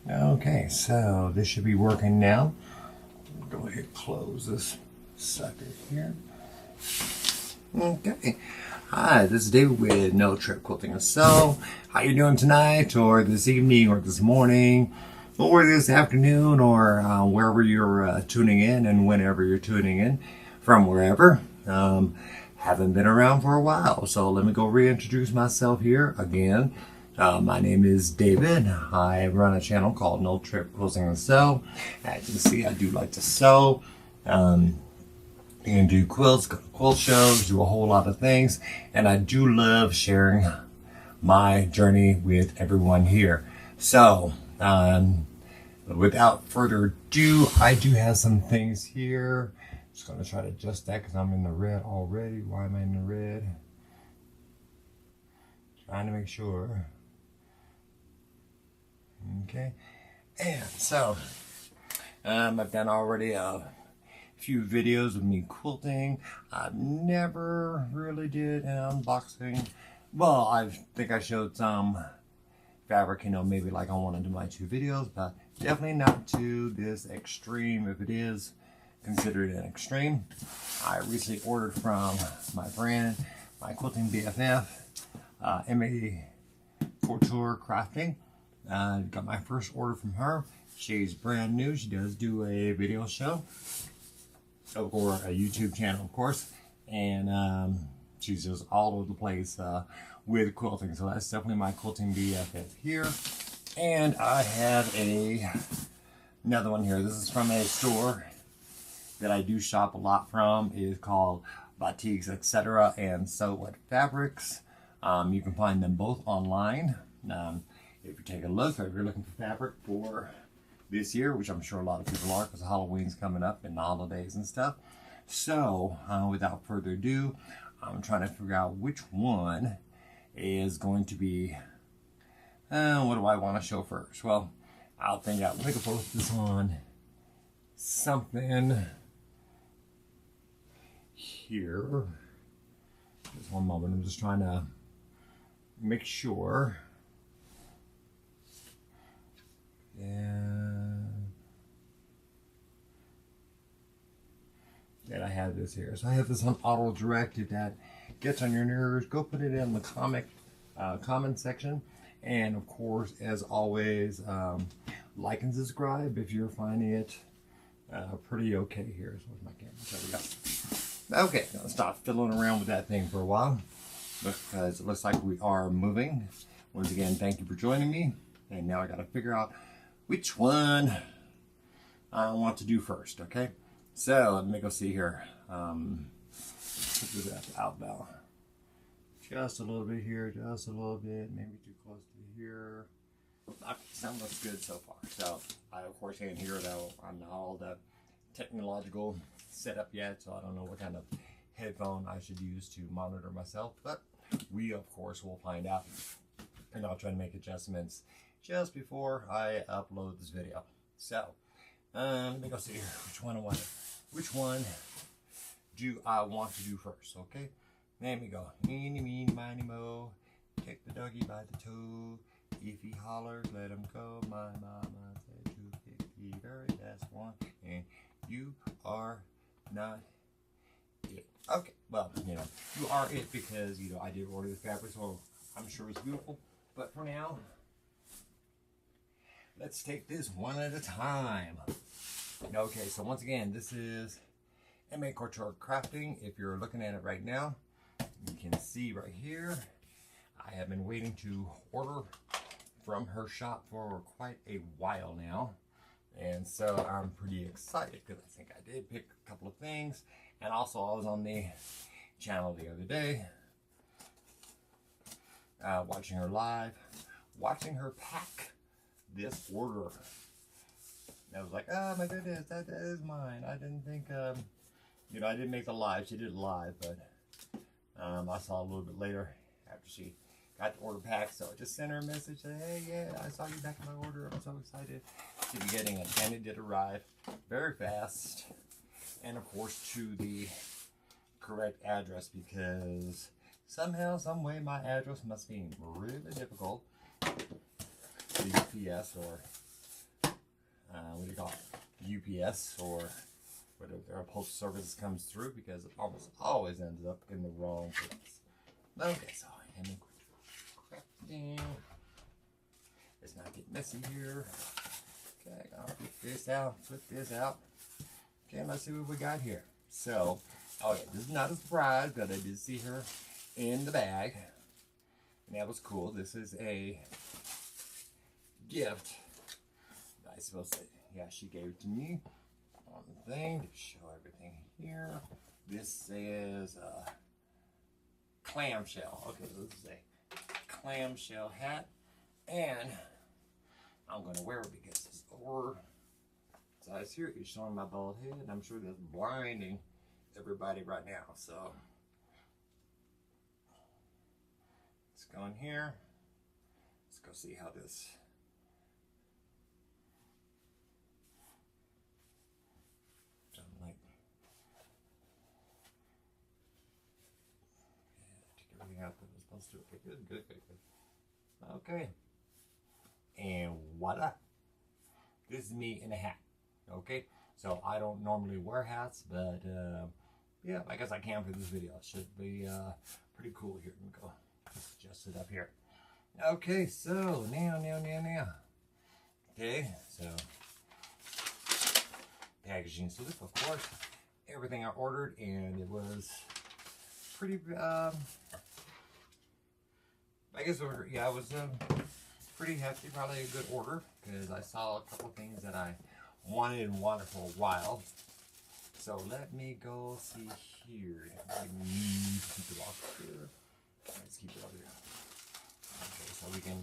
Okay, so this should be working now. Go ahead and close this sucker here. Okay. Hi, this is David with No Trip Quilting and Sew. How you doing tonight, or this evening, or this morning, or this afternoon, or wherever you're tuning in, and whenever you're tuning in from wherever. Haven't been around for a while, so let me go reintroduce myself here again. My name is David. I run a channel called No Trip Quilting and Sew. As you can see, I do like to sew. You can do quilts, go to quilt shows, do a whole lot of things, and I do love sharing my journey with everyone here. So, without further ado, I do have some things here. Just going to try to adjust that because I'm in the red already. Why am I in the red? Trying to make sure. Okay, and so I've done already a few videos of me quilting. I've never really did an unboxing. Well, I think I showed some fabric, you know, maybe like on one of my 2 videos, but definitely not to this extreme. If it is considered an extreme, I recently ordered from my friend, my quilting BFF, MA Couture Crafting. Got my first order from her. She's brand new. She does do a video show or a YouTube channel, of course, and she's just all over the place with quilting. So that's definitely my quilting BFF here. And I have another one here. This is from a store that I do shop a lot from. It is called Batiks, etc. and Sew What Fabrics. You can find them both online. If you take a look, if you're looking for fabric for this year, which I'm sure a lot of people are because Halloween's coming up and the holidays and stuff. So, without further ado, I'm trying to figure out which one is going to be, what do I want to show first? Well, I'll think out, let me post this on something here. Just one moment, I'm just trying to make sure. That I have this here. So I have this on auto direct. If that gets on your nerves, go put it in the comment section. And of course, as always, like and subscribe if you're finding it pretty okay here. So where's my camera? There we go. Okay, I'll stop fiddling around with that thing for a while because it looks like we are moving. Once again, thank you for joining me. And now I got to figure out which one I want to do first, okay? So, let me go see here. Put this out now. Just a little bit here, just a little bit, maybe too close to here. Sound looks good so far. So, I of course can't hear though. I'm not all the technological setup yet, so I don't know what kind of headphone I should use to monitor myself, but we of course will find out. And I'll try to make adjustments just before I upload this video. So, let me go see here. Which one do I want to do first? Okay, there we go. Eeny, meeny, miny, mo. Take the doggy by the toe. If he hollers, let him go. My mama said to pick the very best one, and you are not it. Okay, well, you know, you are it because, you know, I did order the fabric, so I'm sure it's beautiful. But for now, let's take this one at a time. Okay, so once again, this is MA Couture Crafting. If you're looking at it right now, you can see right here, I have been waiting to order from her shop for quite a while now. And so I'm pretty excited because I think I did pick a couple of things. And also I was on the channel the other day, watching her live, watching her pack this order. And I was like, oh my goodness, that is mine. I didn't think, you know, I didn't make the live. She did it live, but I saw a little bit later after she got the order packed. So I just sent her a message, saying, hey, yeah, I saw you back in my order. I'm so excited to be getting it. And it did arrive very fast. And of course, to the correct address, because somehow, some way, my address must be really difficult. The UPS or what do you call it, UPS or whatever their postal service comes through, because it almost always ends up in the wrong place. Okay, so MA Couture crafting. Let's not get messy here. Okay, I'll flip this out, flip this out. Okay, let's see what we got here. So, okay, this is not a surprise, but I did see her in the bag. And that was cool. This is a gift. I suppose that, yeah, she gave it to me on the thing to show everything here. This is a clamshell. Okay, so this is a clamshell hat. And I'm going to wear it because it's over. So I see it showing my bald head, and I'm sure that's blinding everybody right now. So let's go in here. Let's go see how this. Like, take everything out that was supposed to. Okay, good, good, good, good. Okay, and voila, this is me in a hat. Okay, so I don't normally wear hats, but yeah, I guess I can for this video. It should be pretty cool here. Let me go adjust it up here. Okay, so now. Okay, so packaging slip, of course. Everything I ordered, and it was pretty. I guess it was pretty hefty. Probably a good order because I saw a couple things that I wanted for a while. So let me go see here. I need to keep it off here. Let's keep it over here. Okay, so we can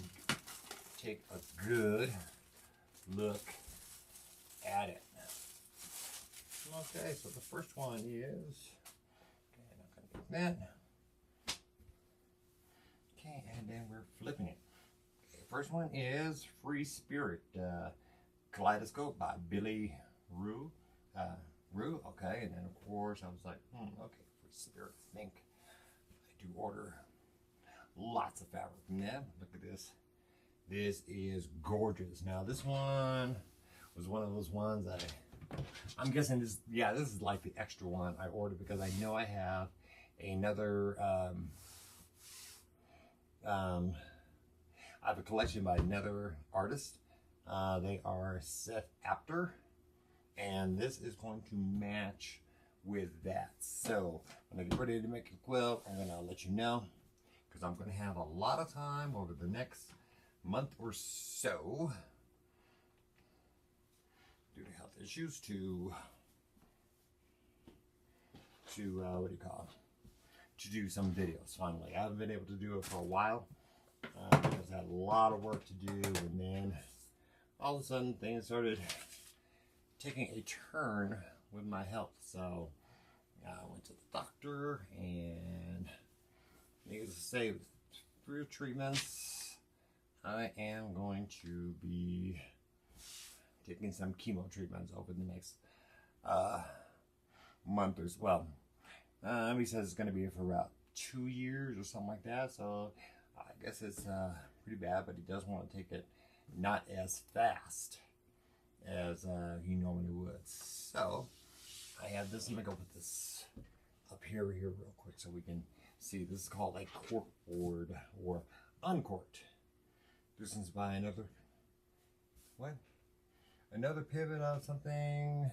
take a good look at it. Okay, so the first one is, okay, I'm not gonna get that. Okay, and then we're flipping it. Okay, first one is Free Spirit. Kaleidoscope by Billy Rue. Okay, and then of course I was like, okay, Free Spirit. I think I do order lots of fabric from them. Look at this. This is gorgeous. Now this one was one of those ones I'm guessing this. Yeah, this is like the extra one I ordered because I know I have another. I have a collection by another artist. They are Seth Apter, and this is going to match with that. So when I get ready to make a quilt, I'm gonna let you know because I'm gonna have a lot of time over the next month or so due to health issues to what do you call it? To do some videos finally. I haven't been able to do it for a while because I had a lot of work to do, and then all of a sudden things started taking a turn with my health. So I went to the doctor, and needless to say, through treatments, I am going to be taking some chemo treatments over the next month or so. Well, he says it's going to be for about 2 years or something like that. So I guess it's pretty bad, but he does want to take it not as fast as he normally would. So I have this. Let me go put this up here real quick so we can see. This is called a corkboard or uncorked. This is by another pivot of something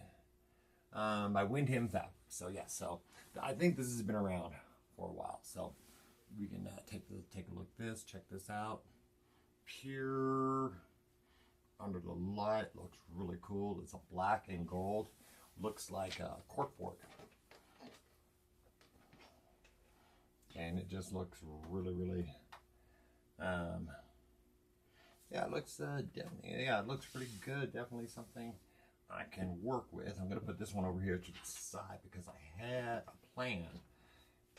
by Windham Fabric. So yeah, so I think this has been around for a while. So we can take a look at this. Check this out. Pure under the light, looks really cool. It's a black and gold. Looks like a corkboard. And it just looks really yeah, it looks definitely, yeah, it looks pretty good. Definitely something I can work with. I'm gonna put this one over here to the side because I had a plan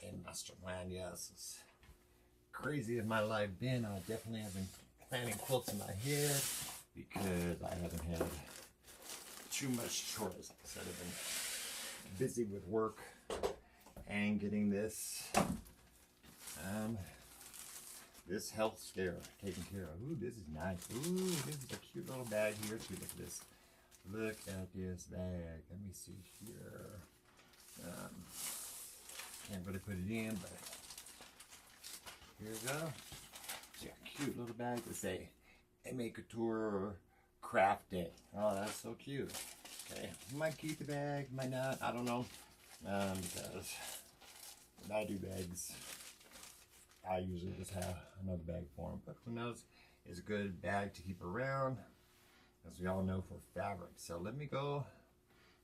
in master plan. Yes, as crazy as my life been, I definitely have been planning quilts in my head because I haven't had too much choice. Like I said, I've been busy with work and getting this this health scare taken care of. Ooh, this is nice. Ooh, this is a cute little bag here too. Look at this. Look at this bag. Let me see here. Can't really put it in, but here we go. It's got a cute little bag to say MA Couture Craft Day. Oh, that's so cute. Okay, might keep the bag, might not, I don't know. Because when I do bags, I usually just have another bag for them. But who knows? It's a good bag to keep around, as we all know, for fabric. So let me go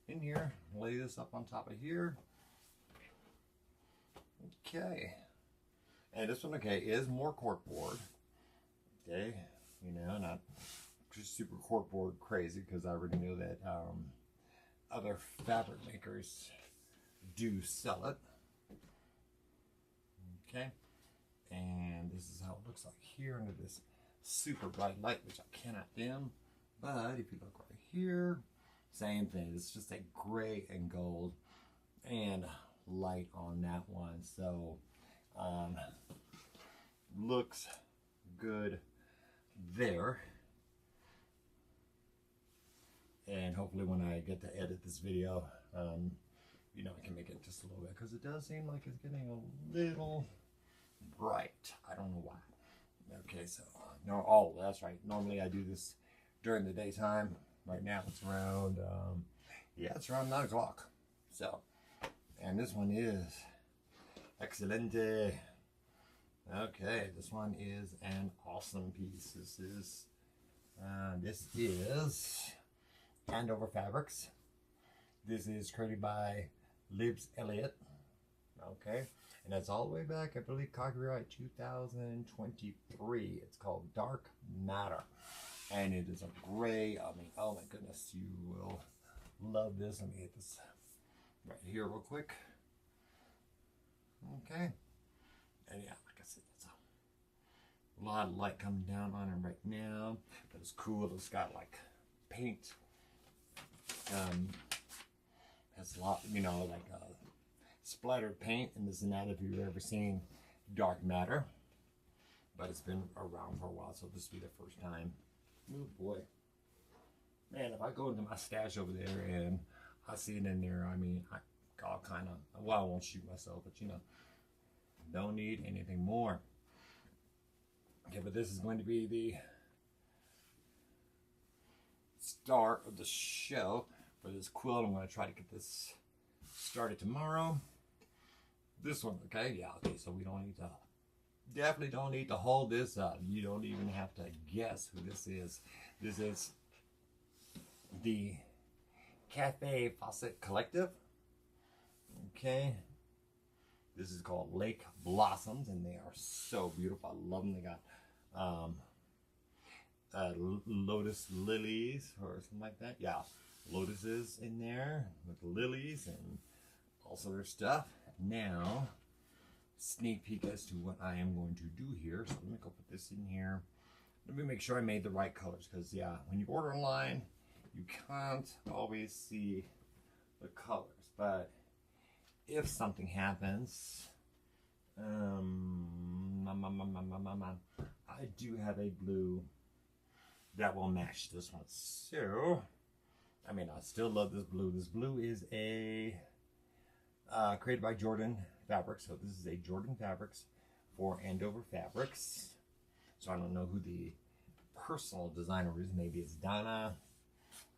in here, lay this up on top of here. Okay. And this one, okay, is more corkboard. Okay, you know, not just super corkboard crazy, because I already know that other fabric makers do sell it. Okay, and this is how it looks like here under this super bright light, which I cannot dim. But if you look right here, same thing. It's just a gray and gold and light on that one. So looks good there. And hopefully when I get to edit this video, you know, I can make it just a little bit, because it does seem like it's getting a little bright. I don't know why. Okay, so no, oh, that's right. Normally I do this during the daytime. Right now it's around, yeah, it's around 9 o'clock. So, and this one is excelente. Okay, this one is an awesome piece. This is Andover Fabrics. This is created by Libs Elliott. Okay, and that's all the way back, I believe, copyright 2023. It's called Dark Matter, and it is a gray. I mean, oh my goodness, you will love this. Let me hit this right here real quick. Okay, and yeah, like I said, it's a lot of light coming down on it right now, but it's cool. It's got like paint. Has a lot, you know, like splattered paint and this and that, if you've ever seen Dark Matter. But it's been around for a while, so this will be the first time. Oh boy. Man, if I go into my stash over there and I see it in there, I mean, I'll kind of, well, I won't shoot myself, but you know, don't need anything more. Okay, but this is going to be the start of the show for this quilt. I'm going to try to get this started tomorrow. This one, okay, yeah, okay, so we don't need to, definitely don't need to hold this up. You don't even have to guess who this is. This is the Cafe Fawcett Collective. Okay, this is called Lake Blossoms, and they are so beautiful. I love them. They got lotus lilies or something like that. Yeah, lotuses in there with lilies and also their stuff. Now, sneak peek as to what I am going to do here. So let me go put this in here. Let me make sure I made the right colors, because yeah, when you order online, you can't always see the colors. But if something happens, I do have a blue that will match this one. So, I mean, I still love this blue. This blue is a created by Jordan Fabrics. So this is a Jordan Fabrics for Andover Fabrics. So I don't know who the personal designer is. Maybe it's Donna,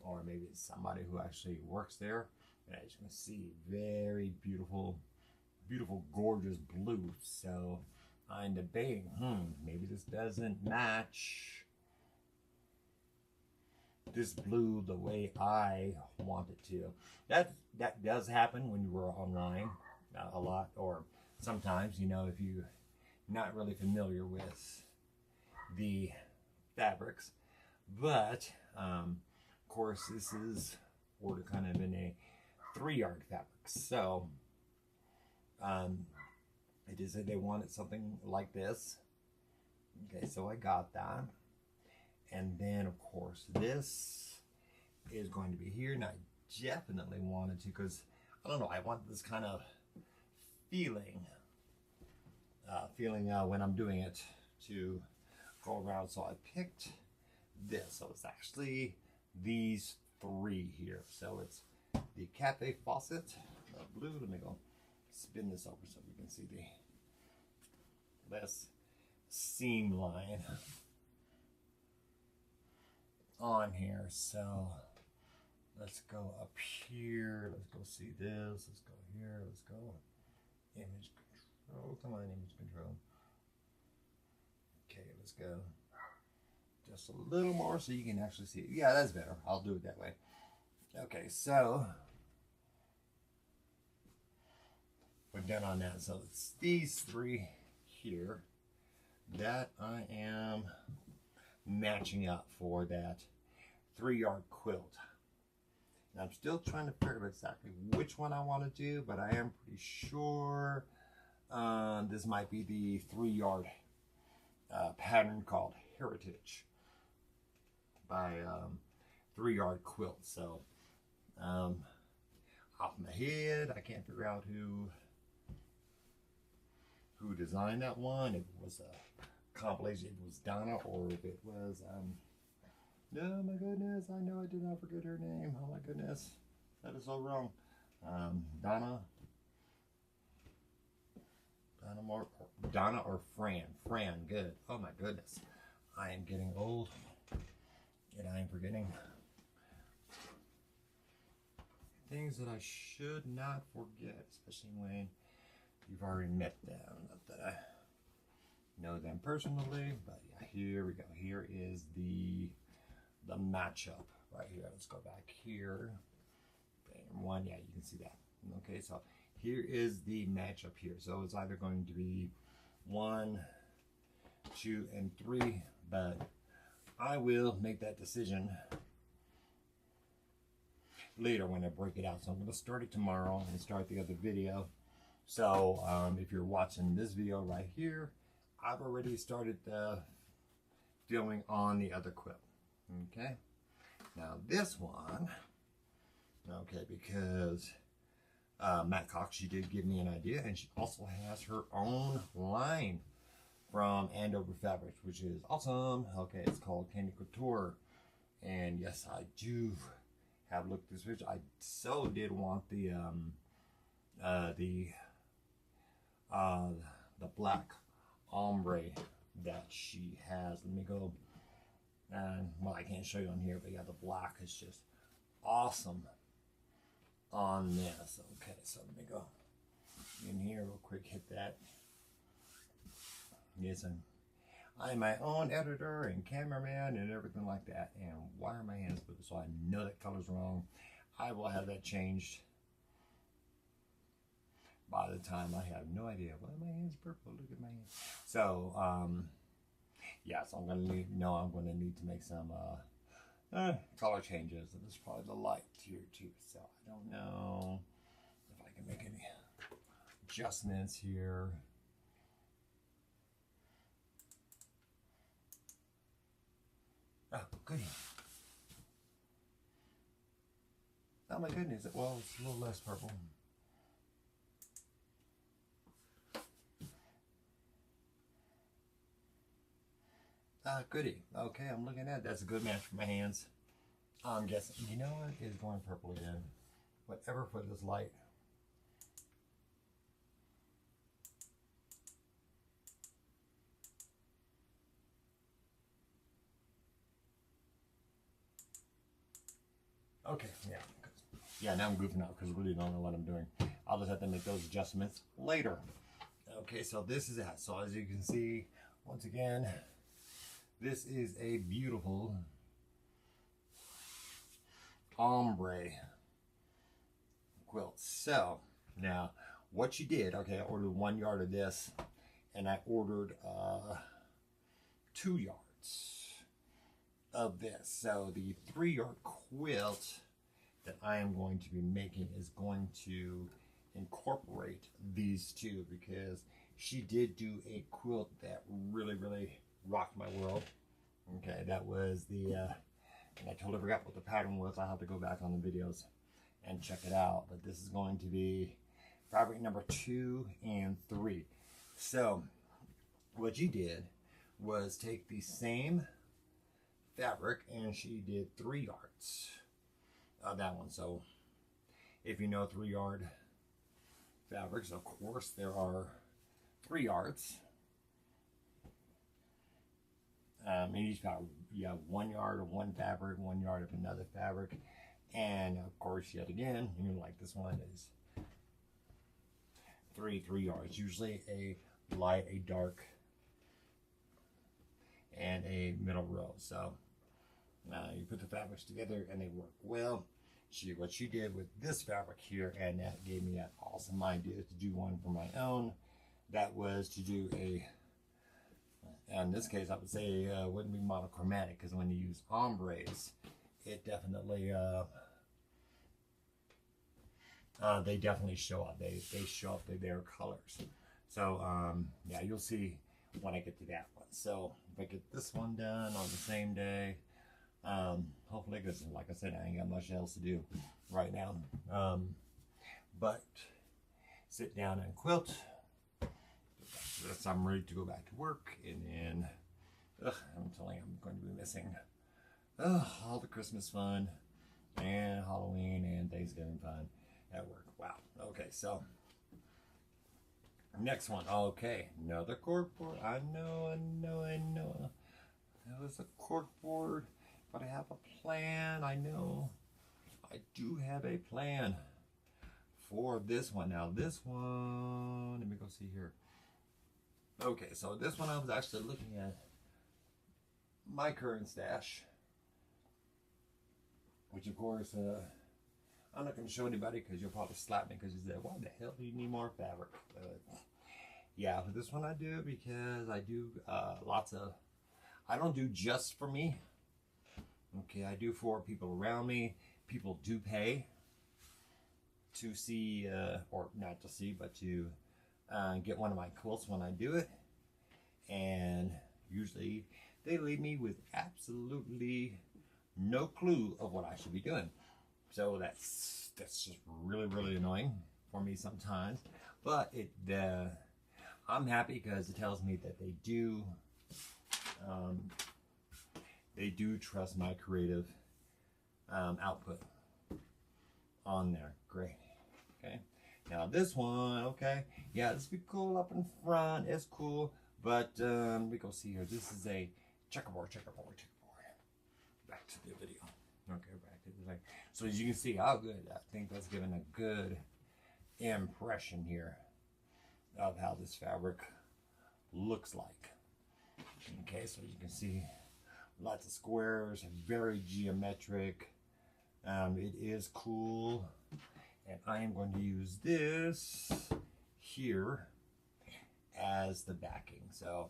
or maybe it's somebody who actually works there. And as you can see, very beautiful, beautiful, gorgeous blue. So I'm debating, maybe this doesn't match this blue the way I want it to. That does happen when you were online a lot, or sometimes, you know, if you're not really familiar with the fabrics. But of course, this is ordered kind of in a 3-yard fabric. So it is that they wanted something like this. Okay, so I got that. And then, of course, this is going to be here. And I definitely wanted to, because, I don't know, I want this kind of feeling when I'm doing it to go around. So I picked this. So it's actually these 3 here. So it's the cafe faucet, blue. Let me go spin this over so we can see the less seam line on here. So let's go up here. Let's go see this. Let's go here. Let's go image control. Come on, image control. Okay, let's go just a little more so you can actually see it. Yeah, that's better. I'll do it that way. Okay, so we're done on that. So it's these 3 here that I am matching up for that 3-yard quilt. And I'm still trying to figure out exactly which one I want to do, but I am pretty sure this might be the 3-yard pattern called Heritage by 3-yard quilt. So off my head, I can't figure out who designed that one. If it was a compilation, if it was Donna, or if it was oh my goodness, I know I did not forget her name. Oh my goodness, that is so wrong. Donna or Fran, good. Oh my goodness, I am getting old and I am forgetting things that I should not forget, especially when you've already met them. Not that I know them personally, but yeah, here we go. Here is the matchup right here. Let's go back here. One, yeah, you can see that. Okay, so here is the matchup here. So it's either going to be 1, 2, and 3, but I will make that decision later when I break it out. So I'm going to start it tomorrow and start the other video. So if you're watching this video right here, I've already started filming on the other quilt. Okay, now this one, okay, because Matt Cox, she did give me an idea, and she also has her own line from Andover Fabrics, which is awesome. Okay, it's called MA Couture, and yes, I do have looked this picture. I so did want the black ombre that she has. Let me go, and well, I can't show you on here, but yeah, the black is just awesome on this. Okay, so let me go in here real quick, hit that. Yes, I'm my own editor and cameraman and everything like that. And why are my hands blue? So I know that color's wrong. I will have that changed by the time. I have no idea. Why are my hands purple? Look at my hands. So yeah, so I'm gonna need to make some color changes, and this is probably the light here too. So I don't know if I can make any adjustments here. Oh, goody. Oh my goodness, well, it's a little less purple. Goody. Okay, I'm looking at it. That's a good match for my hands. I'm guessing, you know what is going purple again? Whatever for this light. Okay, yeah, now I'm goofing out because I really don't know what I'm doing. I'll just have to make those adjustments later. Okay, so this is that. So as you can see, once again, this is a beautiful ombre quilt. So now what you did, okay, I ordered 1 yard of this, and I ordered 2 yards of this. So the 3-yard quilt that I am going to be making is going to incorporate these two, because she did do a quilt that really rocked my world. Okay, that was the and I totally forgot what the pattern was. I have to go back on the videos and check it out, but this is going to be fabric number 2 and 3. So what you did was take the same fabric, and she did 3 yards that one. So if you know 3-yard fabrics, of course there are 3 yards. In each fabric, you have 1 yard of one fabric, 1 yard of another fabric, and of course, yet again, you know, like this one is 3 yards. Usually a light, a dark, and a middle row. So you put the fabrics together and they work well. What she did with this fabric here, and that gave me that awesome idea to do one for my own. That was to do in this case, I would say wouldn't be monochromatic, because when you use ombres, it definitely they definitely show up. They show up their colors. So yeah, you'll see when I get to that one. So if I get this one done on the same day, hopefully, because like I said, I ain't got much else to do right now. But sit down and quilt. This, I'm ready to go back to work, and then I'm telling you, I'm going to be missing all the Christmas fun and Halloween and Thanksgiving fun at work. Wow. Okay, so next one. Okay, another cork board. I know. That was a cork board, but I have a plan. I know. I do have a plan for this one. Now, this one, let me go see here. Okay, so this one I was actually looking at my current stash, which of course I'm not going to show anybody, because you'll probably slap me because you said, why the hell do you need more fabric? Yeah, for this one I do, because I do I don't do just for me. Okay, I do for people around me. People do pay to see, or not to see, but to get one of my quilts when I do it, and usually they leave me with absolutely no clue of what I should be doing. So that's just really annoying for me sometimes. But I'm happy, because it tells me that they do trust my creative output on there. Great. Okay. Now this one, okay, yeah, this would be cool up in front. It's cool, but we go see here. This is a checkerboard. Back to the video. Okay, back to the thing. So as you can see, how good. I think that's giving a good impression here of how this fabric looks like. Okay, so you can see lots of squares, very geometric. It is cool. And I am going to use this here as the backing. So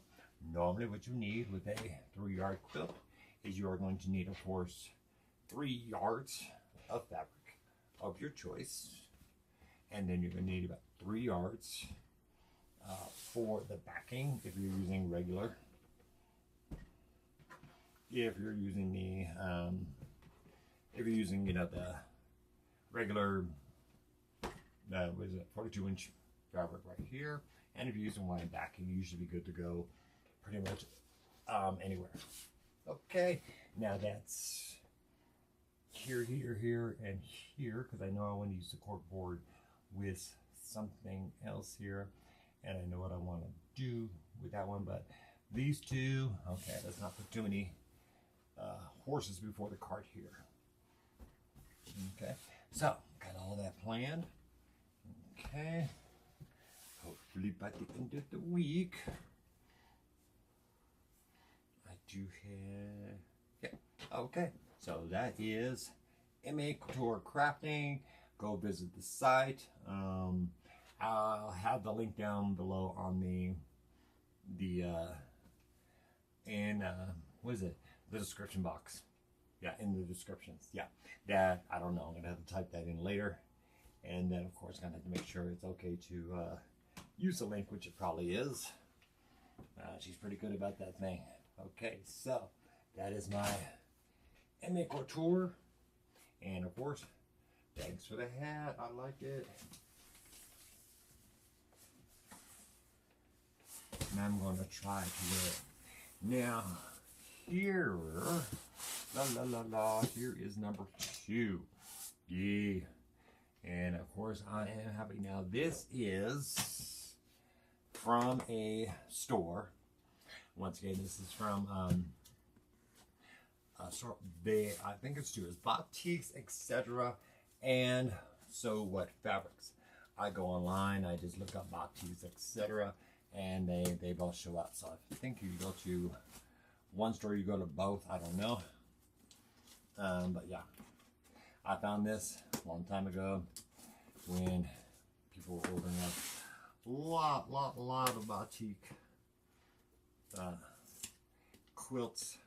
normally what you need with a 3-yard quilt is you are going to need, of course, 3 yards of fabric of your choice. And then you're going to need about 3 yards for the backing if you're using regular. If you're using you know, the regular, what is it, 42-inch fabric right here. And if you're using wide backing, you should be good to go pretty much anywhere. Okay, now that's here, and here, because I know I want to use the cork board with something else here, and I know what I want to do with that one. But these two, okay, let's not put too many horses before the cart here. Okay, so got all that planned. Okay, hopefully by the end of the week I do have, yeah, okay, so that is MA Couture Crafting. Go visit the site. I'll have the link down below on what is it, the description box. Yeah, in the descriptions. Yeah, that, I don't know, I'm gonna have to type that in later. And then of course I'm gonna have to make sure it's okay to use the link, which it probably is. She's pretty good about that thing. Okay, so that is my MA Couture. And of course, thanks for the hat, I like it. And I'm gonna try to wear it. Now, here, here is number 2. Yeah. And of course, I am happy now. This is from a store. Once again, this is from I think it's two. It's Boutiques, etc. And So What Fabrics. I go online, I just look up Boutiques, etc. And they both show up. So I think you go to one store, you go to both. I don't know. But yeah, I found this a long time ago when people were ordering up a lot of batik quilts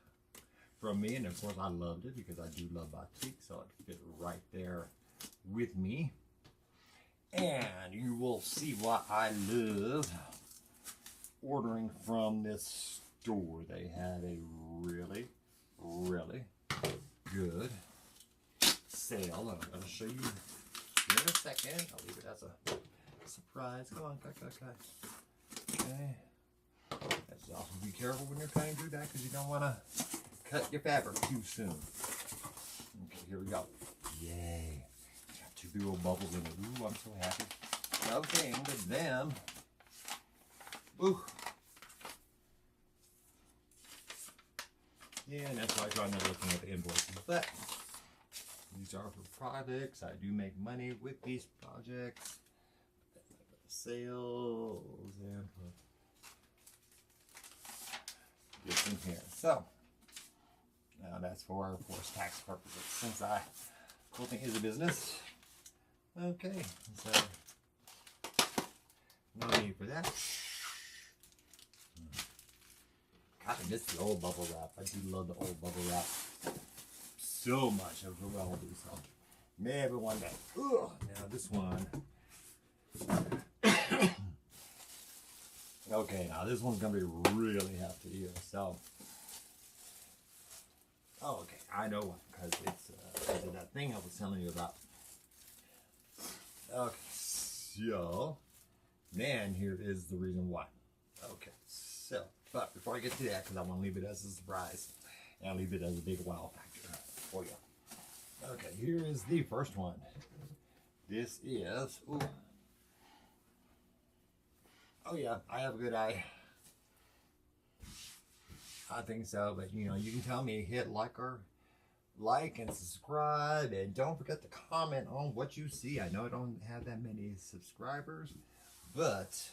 from me, and of course I loved it because I do love batik, so it fit right there with me. And you will see why I love ordering from this store. They had a really good sale, and I'm going to show you in a second. I'll leave it as a surprise. Come on, cut. Okay. That's also be careful when you're cutting through that because you don't want to cut your fabric too soon. Okay, here we go. Yay. Got two big old bubbles in it. Ooh, I'm so happy. Okay, and with them. Ooh. Yeah, and that's why I try not looking at the invoices. But these are for projects. I do make money with these projects. Sales and this in here. So now that's for, of course, tax purposes. Since quilting is a business. Okay, so no need for that. God, I miss the old bubble wrap. I do love the old bubble wrap so much. I will do so. Maybe one day. Ugh. Now this one. Okay, now this one's gonna be really hefty here. So, oh, okay, I know why, because it's that thing I was telling you about. Okay, so man, here is the reason why. Okay, so. But before I get to that, because I want to leave it as a surprise, and I'll leave it as a big wow factor for you. Okay, here is the first one. This is, ooh. Oh yeah, I have a good eye. I think so, but you know, you can tell me, hit like and subscribe, and don't forget to comment on what you see. I know I don't have that many subscribers, but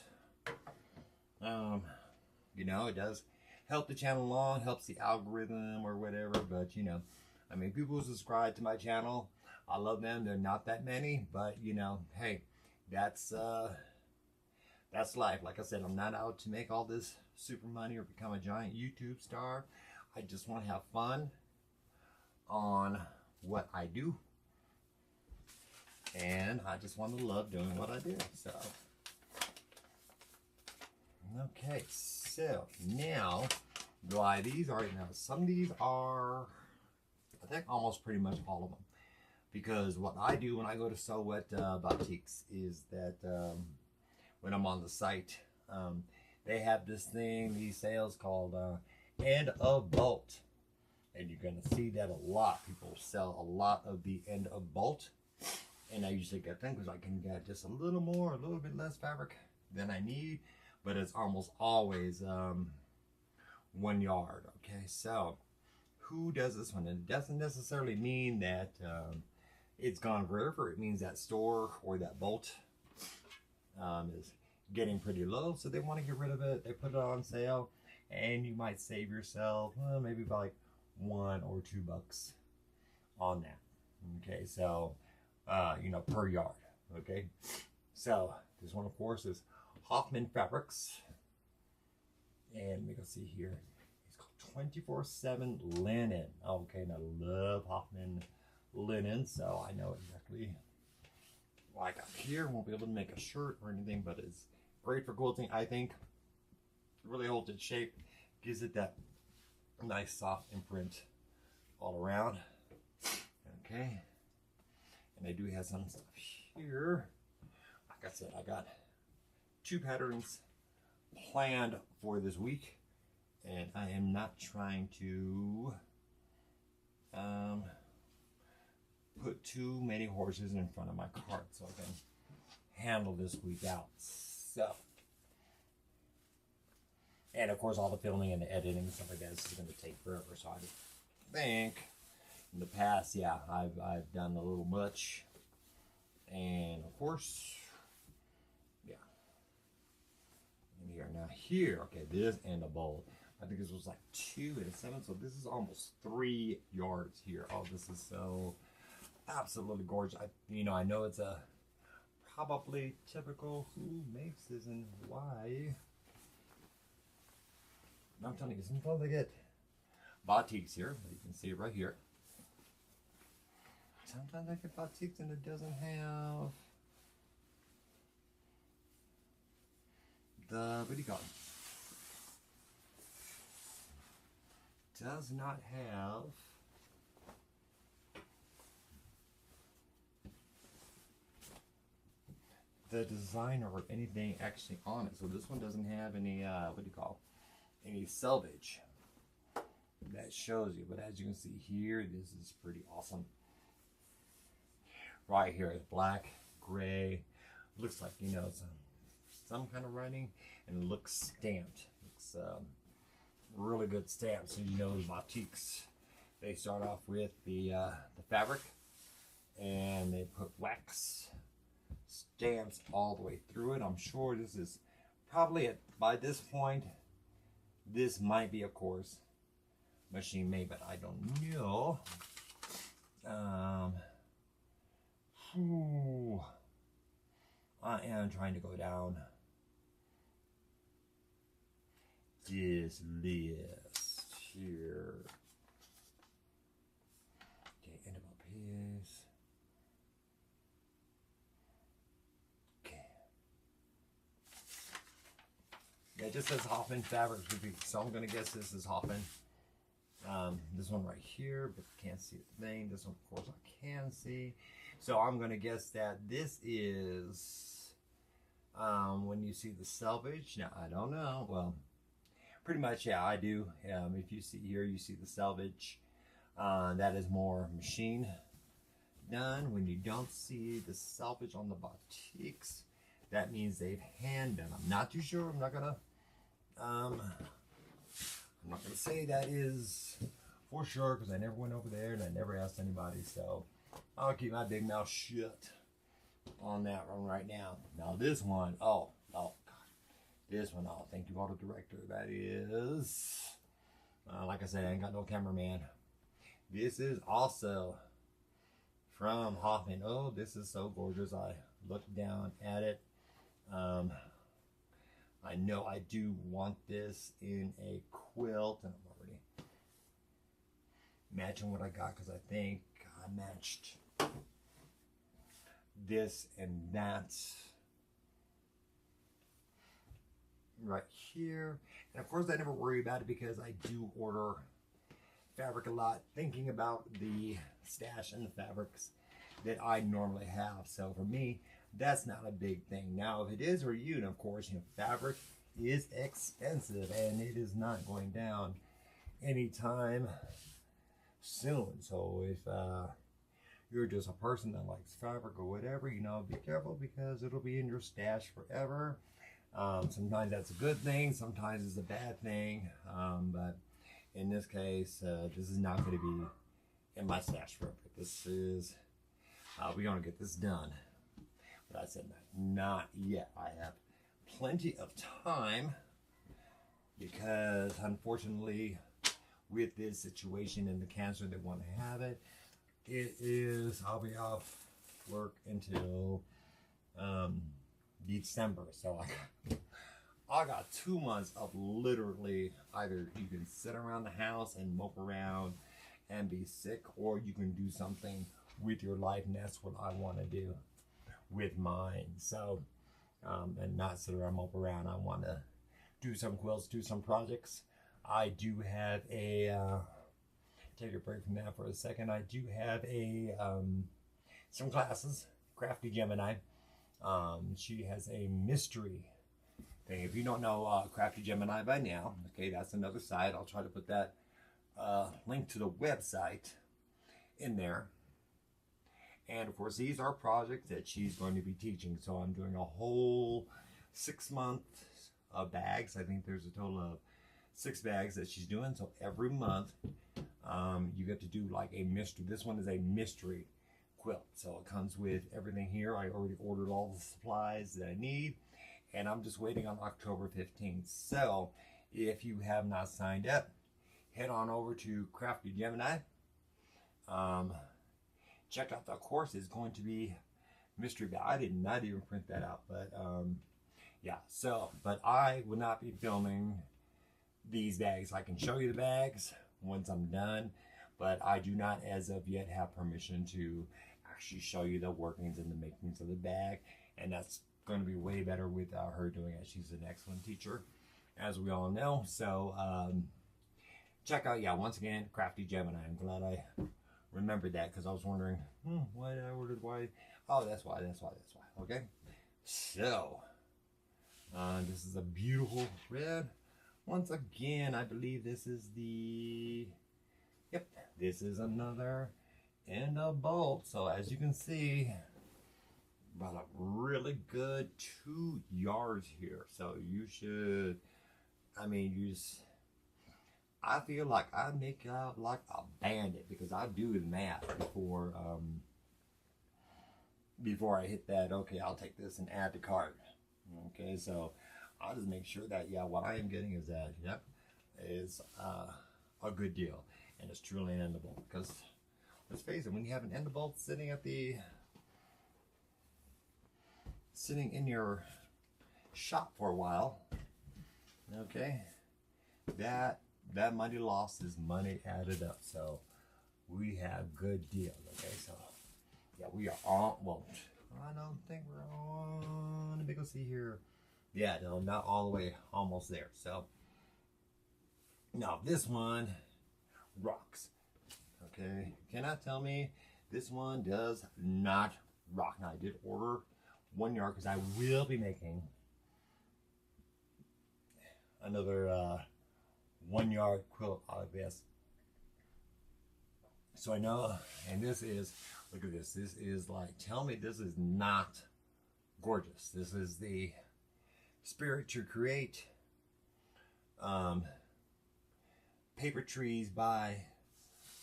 you know, it does help the channel along, helps the algorithm or whatever. But you know, I mean, people who subscribe to my channel, I love them. They're not that many, but you know, hey, that's life. Like I said, I'm not out to make all this super money or become a giant YouTube star. I just want to have fun on what I do, and I just want to love doing what I do. So okay, so now why these are now, some of these are, I think almost pretty much all of them, because what I do when I go to So What Boutiques is that when I'm on the site, they have this thing, these sales called end of bolt, and you're gonna see that a lot. People sell a lot of the end of bolt, and I usually get them because I can get just a little bit less fabric than I need. But it's almost always 1 yard. Okay, so who does this one? And it doesn't necessarily mean that it's gone forever. It means that store or that bolt is getting pretty low, so they want to get rid of it. They put it on sale, and you might save yourself maybe about like $1 or $2 on that. Okay, so you know, per yard. Okay, so this one, of course, is Hoffman Fabrics, and we can see here, it's called 24/7 linen. Okay, and I love Hoffman linen, so I know exactly what I got here. Won't be able to make a shirt or anything, but it's great for quilting. I think it really holds its shape, gives it that nice soft imprint all around. Okay, and they do have some stuff here. Like I said, I got 2 patterns planned for this week, and I am not trying to put put too many horses in front of my cart so I can handle this week out. So, and of course all the filming and the editing and stuff like that is going to take forever. So I think in the past, yeah, I've done a little much. And of course, yeah. In here now, here, okay, this and the bowl. I think this was like 2 and 7, so this is almost 3 yards here. Oh, this is so absolutely gorgeous. I know it's a probably typical who makes this and why. I'm telling you, sometimes I get batiks here. You can see it right here. Sometimes I get batiks and it doesn't have the, what do you call it? Does not have the designer or anything actually on it. So this one doesn't have any, what do you call, any selvage that shows you. But as you can see here, this is pretty awesome. Right here is black, gray, looks like, some kind of writing, and it looks stamped. Looks really good stamp. So the batiks, they start off with the fabric, and they put wax stamps all the way through it. I'm sure this is probably by this point, this might be, of course, machine made, but I don't know. I am trying to go down this list here. Okay, end of my piece. Okay. Yeah, it just says Hoffman Fabrics, so I'm gonna guess this is Hoffman. This one right here, but can't see a thing. This one, of course, I can see. So I'm gonna guess that this is when you see the selvage. Now I don't know. Well, pretty much, yeah, I do. If you see here, you see the selvage. That is more machine done. When you don't see the selvage on the batiks, that means they've hand done. I'm not too sure. I'm not gonna say that is for sure because I never went over there and I never asked anybody. So I'll keep my big mouth shut on that one right now. Now this one, oh God, this one, oh, thank you, auto director. That is, like I said, I ain't got no cameraman. This is also from Hoffman. Oh, this is so gorgeous. I looked down at it. I know I do want this in a quilt, and I'm already matching what I got because I think I matched this and that right here. And of course I never worry about it because I do order fabric a lot, thinking about the stash and the fabrics that I normally have. So for me, that's not a big thing. Now if it is for you, and of course, fabric is expensive and it is not going down anytime soon. So if you're just a person that likes fabric or whatever, be careful because it'll be in your stash forever. Sometimes that's a good thing, sometimes it's a bad thing, but in this case, this is not going to be in my stash forever. This is, we're going to get this done. But I said not yet. I have plenty of time because unfortunately with this situation and the cancer they want to have it, I'll be off work until December. So I got 2 months of literally either you can sit around the house and mope around and be sick, or you can do something with your life, and that's what I want to do with mine. So and not sit around, mope around. I want to do some quilts, do some projects. I do have a take a break from that for a second. I do have a some classes. Crafty Gemini, she has a mystery thing. If you don't know Crafty Gemini by now, okay, that's another site. I'll try to put that link to the website in there. And of course, these are projects that she's going to be teaching. So I'm doing a whole 6 months of bags. I think there's a total of 6 bags that she's doing. So every month, you get to do like a mystery. This one is a mystery quilt. So it comes with everything here. I already ordered all the supplies that I need, and I'm just waiting on October 15th. So if you have not signed up, head on over to Crafty Gemini. Check out the course. It's going to be mystery bag. I did not even print that out, but yeah. So, but I will not be filming these bags. I can show you the bags once I'm done, but I do not as of yet have permission to actually show you the workings and the makings of the bag, and that's going to be way better with her doing it. She's an excellent teacher, as we all know. So check out, yeah, once again, Crafty Gemini. I'm glad I remembered that, because I was wondering, why did I order, why? Oh, that's why. Okay, so this is a beautiful red. Once again, I believe this is the, yep, this is another end of bolt. So as you can see, about a really good 2 yards here. So you should, I mean, I feel like I make out like a bandit, because I do the math before I hit that. Okay, I'll take this and add to cart. Okay, so I'll just make sure that, yeah, what I am getting is that, yep, is a good deal, and it's truly an endable. Because let's face it, when you have an endable sitting in your shop for a while, okay, that money lost is money added up. So we have good deals. Okay, so yeah, we are on, well, I don't think we're on, let me go see here. Yeah, no, not all the way, almost there. So now this one rocks. Okay, cannot tell me this one does not rock. Now I did order 1 yard, because I will be making another 1 yard quilt out of this. So I know, and this is, look at this, this is like, tell me this is not gorgeous. This is the Spirit to Create paper trees by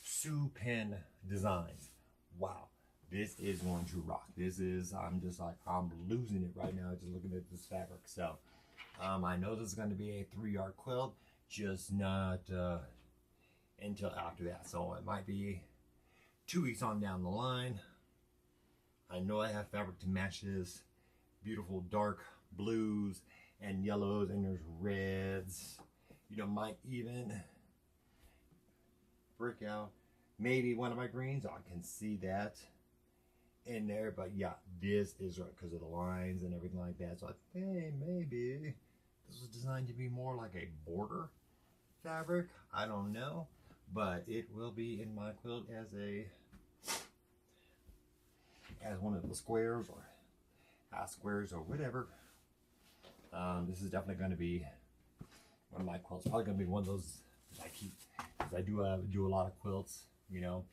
Sue Penn Designs. Wow, this is going to rock. This is, I'm just like, I'm losing it right now just looking at this fabric. So I know this is going to be a 3 yard quilt, just not until after that. So it might be 2 weeks on down the line. I know I have fabric to match this. Beautiful dark blues and yellows, and there's reds. You know, might even break out maybe one of my greens. I can see that in there, but yeah, this is right because of the lines and everything like that. So I think maybe this was designed to be more like a border fabric. I don't know, but it will be in my quilt as one of the squares or half squares or whatever. This is definitely going to be one of my quilts. Probably going to be one of those that I keep, because I do a lot of quilts. You know,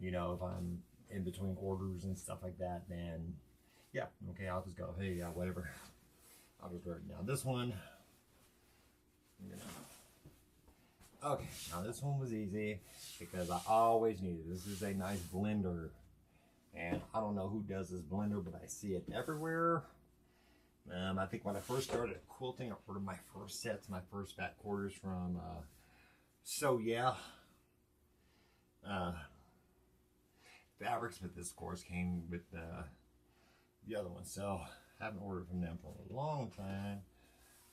if I'm in between orders and stuff like that, then yeah, okay, I'll just go, hey, yeah, whatever. I'll just wear it. Now this one, you know. Okay, now this one was easy because I always need it. This is a nice blender, and I don't know who does this blender, but I see it everywhere. I think when I first started quilting, I ordered my first sets, my first back quarters from So Yeah Fabrics, but this of course came with the other one, so I haven't ordered from them for a long time.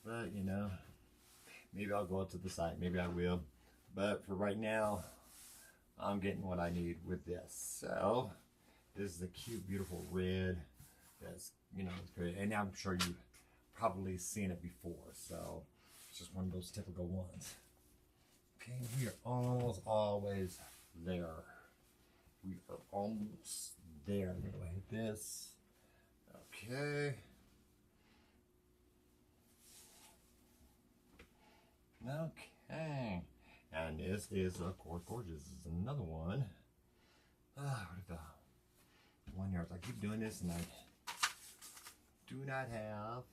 But you know, maybe I'll go up to the site, maybe I will, but for right now I'm getting what I need with this. So this is a cute, beautiful red that's, you know, it's great, and I'm sure you've probably seen it before, so it's just one of those typical ones. Okay, we are almost always there. We are almost there. I'm gonna hit this. Okay. Okay. And this is, of course, gorgeous. This is another one. What is the here. So I keep doing this and I do not have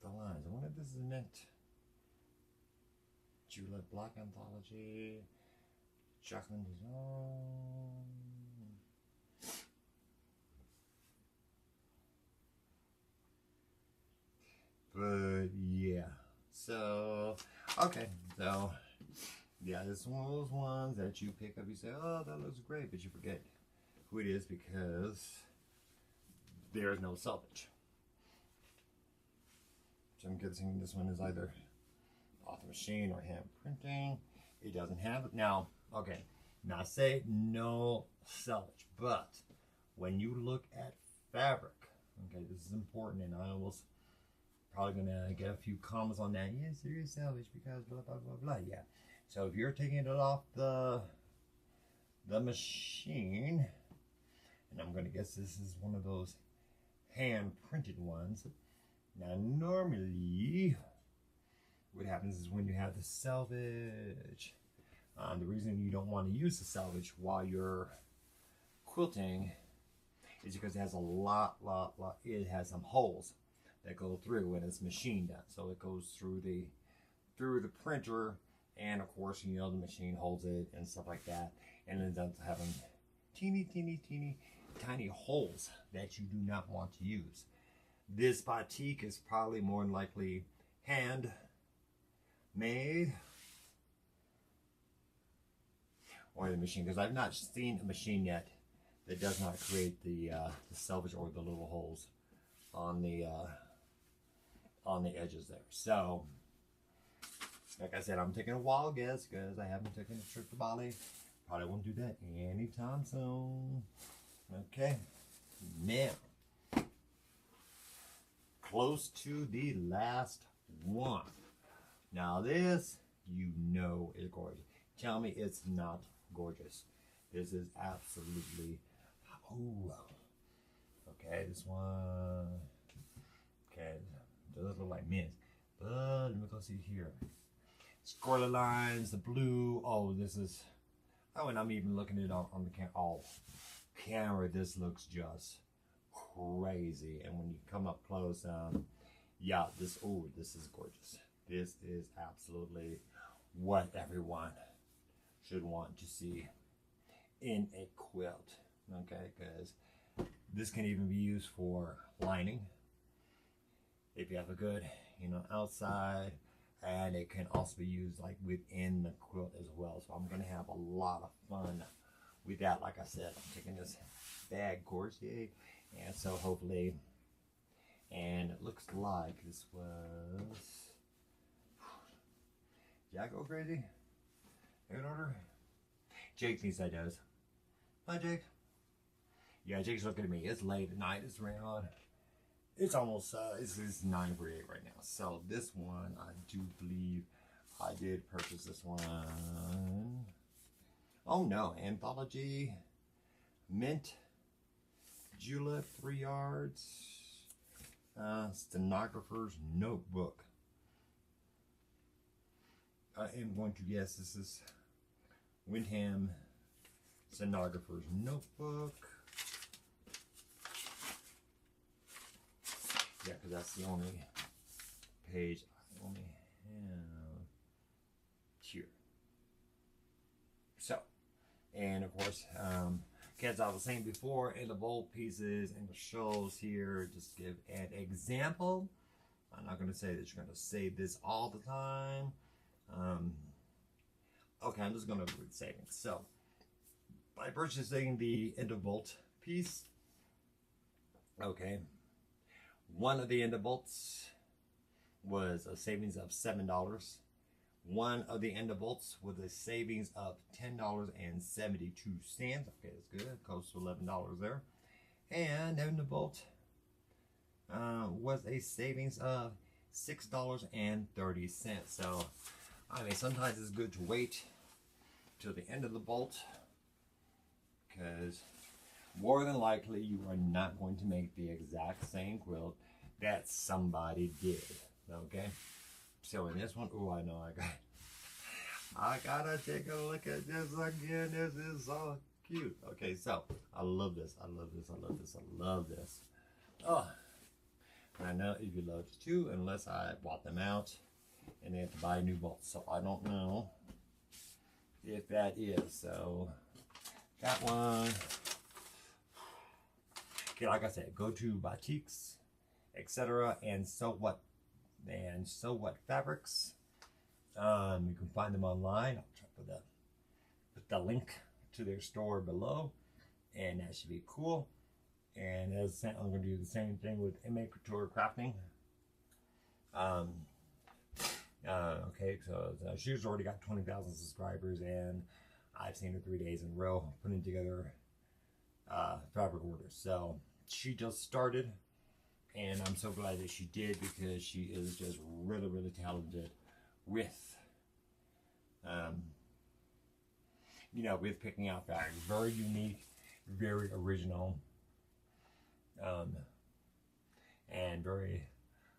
the lines. I wonder if this is meant. Julep Black Anthology. Jacqueline Design. But yeah. So, okay. So, yeah, this is one of those ones that you pick up, you say, oh, that looks great, but you forget who it is because there's no salvage. So I'm guessing this one is either off the machine or hand printing. It doesn't have it. Now, okay, now say no salvage, but when you look at fabric, okay, this is important, and I was probably gonna get a few comments on that. Yes, there is salvage because blah blah blah blah. Yeah. So if you're taking it off the machine, and I'm gonna guess this is one of those hand printed ones. Now normally, what happens is when you have the salvage, the reason you don't want to use the salvage while you're quilting is because it has a lot, it has some holes that go through when it's machine done. So it goes through the printer, and of course, you know, the machine holds it and stuff like that, and it ends up having teeny tiny holes that you do not want to use. This batik is probably more than likely hand made or the machine, because I've not seen a machine yet that does not create the selvage or the little holes on the edges there. So, like I said, I'm taking a wild guess because I haven't taken a trip to Bali. Probably won't do that anytime soon. Okay, now close to the last one. Now this, you know, is gorgeous. Tell me it's not gorgeous. This is absolutely, oh, okay, this one, okay, does look like mint, but let me go see here. Scarlet lines, the blue, oh, this is, oh, and I'm even looking at it on the camera, this looks just crazy. And when you come up close, yeah, this is gorgeous. This is absolutely what everyone should want to see in a quilt, okay? Because this can even be used for lining if you have a good, you know, outside, and it can also be used like within the quilt as well. So I'm gonna have a lot of fun with that. Like I said, I'm taking this bag Corsier, and so hopefully, and it looks like this was, did I go crazy? In order? Jake thinks I does. Hi, Jake. Yeah, Jake's looking at me. It's late at night. It's around, it's almost, it's 9:48 right now. So this one, I do believe I did purchase this one. Oh no, Anthology, Mint, Julep, 3 yards, Stenographer's Notebook. I am going to guess this is Windham Stenographer's Notebook. Yeah, because that's the only page I only have here. So, and of course, as I was saying before, in the bold pieces and the shows here, just give an example. I'm not going to say that you're going to say this all the time. Okay, I'm just going to do savings. So, by purchasing the Interbolt piece, okay, one of the Interbolts was a savings of $7. One of the Interbolts with a savings of $10.72. Okay, that's good. Close to $11 there. And Interbolt was a savings of $6.30. So, I mean, sometimes it's good to wait till the end of the bolt, because more than likely you are not going to make the exact same quilt that somebody did. Okay, so in this one, oh, I know I gotta take a look at this again. This is so cute. Okay, so I love this. I love this. I love this. I love this. Oh, I know if you love it too, unless I bought them out and they have to buy new bolts. So I don't know if that is. So that one. Okay, like I said, go to boutiques, etc. and Sew What Fabrics. You can find them online. I'll try to put the link to their store below, and that should be cool. And as I'm going to do the same thing with MA Couture Crafting. Okay, so she's already got 20,000 subscribers, and I've seen her 3 days in a row putting together fabric orders. So she just started, and I'm so glad that she did, because she is just really, really talented with, you know, with picking out fabric. Very unique, very original, and very,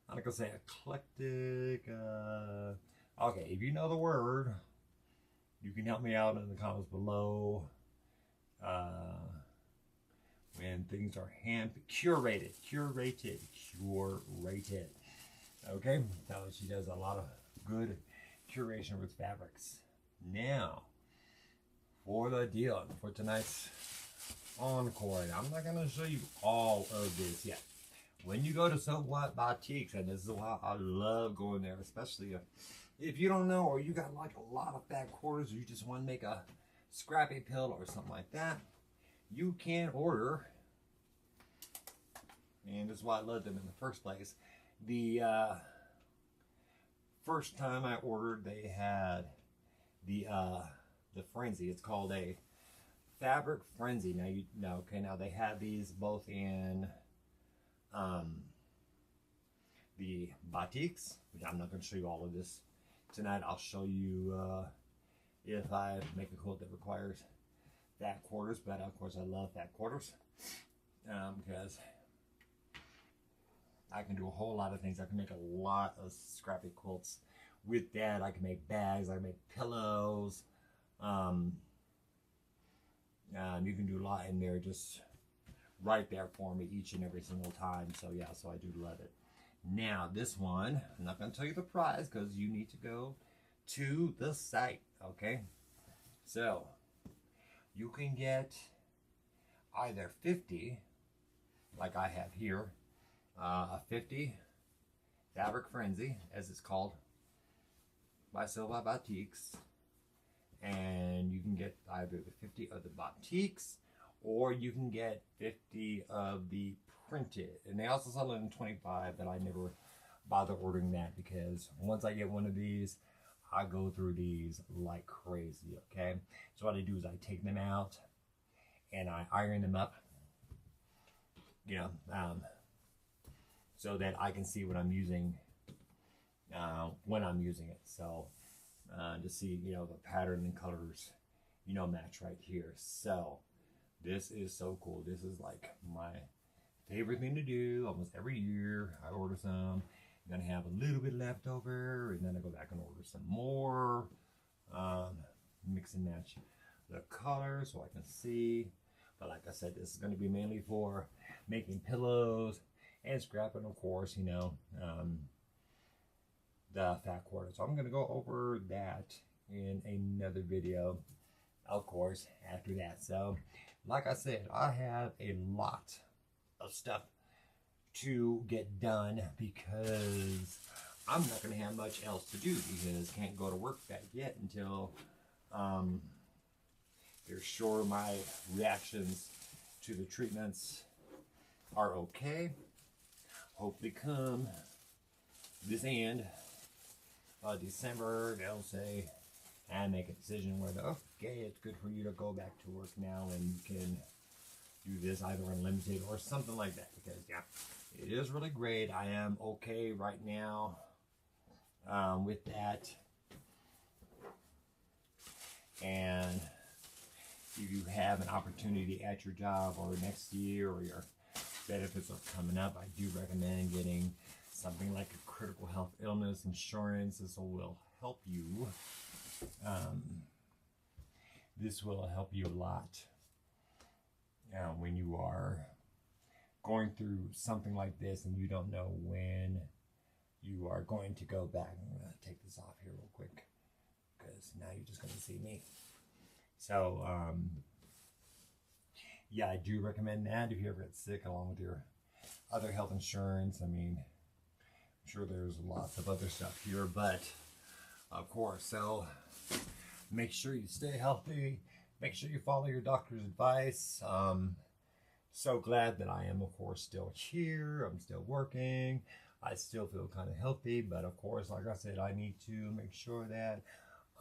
I'm not gonna say eclectic. Okay, if you know the word, you can help me out in the comments below. When things are curated. Okay, so she does a lot of good curation with fabrics. Now, for the deal for tonight's encore, I'm not going to show you all of this yet. When you go to Sew What Boutiques, and this is why I love going there, especially if you don't know, or you got like a lot of fat quarters, or you just want to make a scrappy pill or something like that, you can order, and this is why I love them in the first place. The first time I ordered, they had the frenzy. It's called a fabric frenzy. Now you know, okay, now they have these both in the boutiques, which I'm not going to show you all of this tonight. I'll show you if I make a quilt that requires fat quarters, but of course I love fat quarters because I can do a whole lot of things. I can make a lot of scrappy quilts with that. I can make bags, I can make pillows. You can do a lot in there just right there for me each and every single time. So yeah, so I do love it. Now this one, I'm not going to tell you the price because you need to go to the site, okay? So you can get either 50, like I have here, a 50 fabric frenzy, as it's called, by Sew What Boutiques, and you can get either the 50 of the boutiques, or you can get 50 of the printed. And they also sell it in 25, but I never bother ordering that, because once I get one of these, I go through these like crazy, okay? So what I do is I take them out and I iron them up, you know, so that I can see what I'm using when I'm using it. So to see, you know, the pattern and colors, you know, match right here. So this is so cool. This is like my favorite thing to do almost every year. I order some, I'm gonna have a little bit left over, and then I go back and order some more. Mix and match the colors so I can see. But like I said, this is going to be mainly for making pillows and scrapping, of course, you know, the fat quarter. So I'm going to go over that in another video, of course, after that. So like I said, I have a lot of stuff to get done because I'm not going to have much else to do, because I can't go to work that yet until they're sure my reactions to the treatments are okay. Hopefully come this end of December, they'll say and make a decision where, okay, it's good for you to go back to work now, and you can do this either unlimited or something like that, because yeah, it is really great. I am okay right now with that. And if you have an opportunity at your job or next year, or your benefits are coming up, I do recommend getting something like a critical health illness insurance. This will help you This will help you a lot when you are going through something like this and you don't know when you are going to go back. I'm going to take this off here real quick because now you're just going to see me. So, yeah, I do recommend that if you ever get sick, along with your other health insurance. I mean, I'm sure there's lots of other stuff here, but of course, so make sure you stay healthy. Make sure you follow your doctor's advice. So glad that I am, of course, still here. I'm still working. I still feel kind of healthy, but of course, like I said, I need to make sure that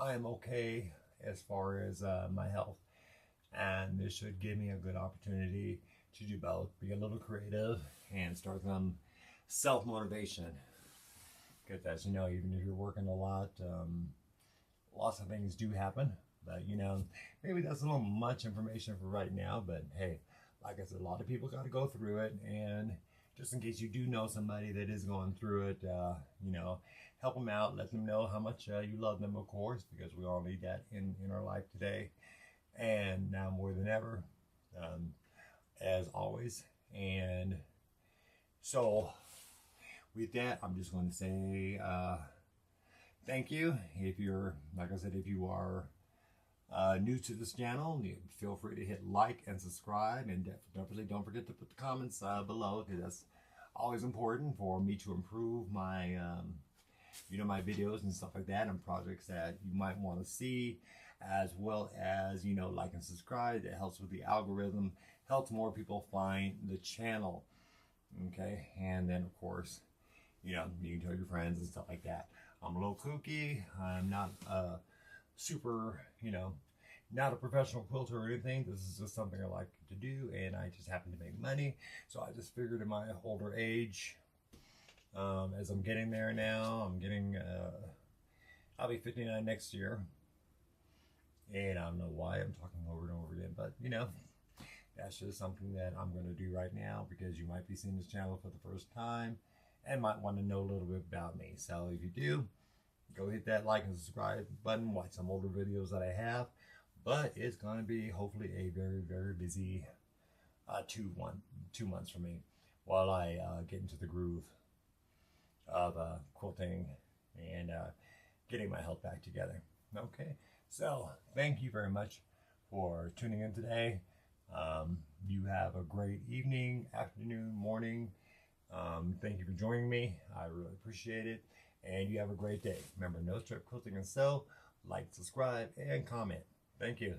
I am okay as far as my health. And this should give me a good opportunity to do both, be a little creative and start some self-motivation. Because as you know, even if you're working a lot, lots of things do happen. But you know, maybe that's a little much information for right now, but hey, like I said, a lot of people got to go through it, and just in case you do know somebody that is going through it, you know, help them out, let them know how much you love them, of course, because we all need that in our life today, and now more than ever, as always. And so with that, I'm just going to say thank you. If you're, like I said, if you are new to this channel, you feel free to hit like and subscribe, and definitely don't forget to put the comments below, because that's always important for me to improve my you know, my videos and stuff like that, and projects that you might want to see, as well as, you know, like and subscribe. That helps with the algorithm, helps more people find the channel. Okay, and then of course, you know, you can tell your friends and stuff like that. I'm a little kooky. I'm not super, you know, not a professional quilter or anything. This is just something I like to do, and I just happen to make money. So I just figured in my older age, as I'm getting there now, I'm getting, I'll be 59 next year. And I don't know why I'm talking over and over again, but you know, that's just something that I'm going to do right now, because you might be seeing this channel for the first time and might want to know a little bit about me. So if you do, go hit that like and subscribe button, watch some older videos that I have. But it's going to be hopefully a very, very busy 2 months for me, while I get into the groove of quilting and getting my health back together. Okay, so thank you very much for tuning in today. You have a great evening, afternoon, morning. Thank you for joining me. I really appreciate it. And you have a great day. Remember, no strip quilting and sew. Like, subscribe, and comment. Thank you.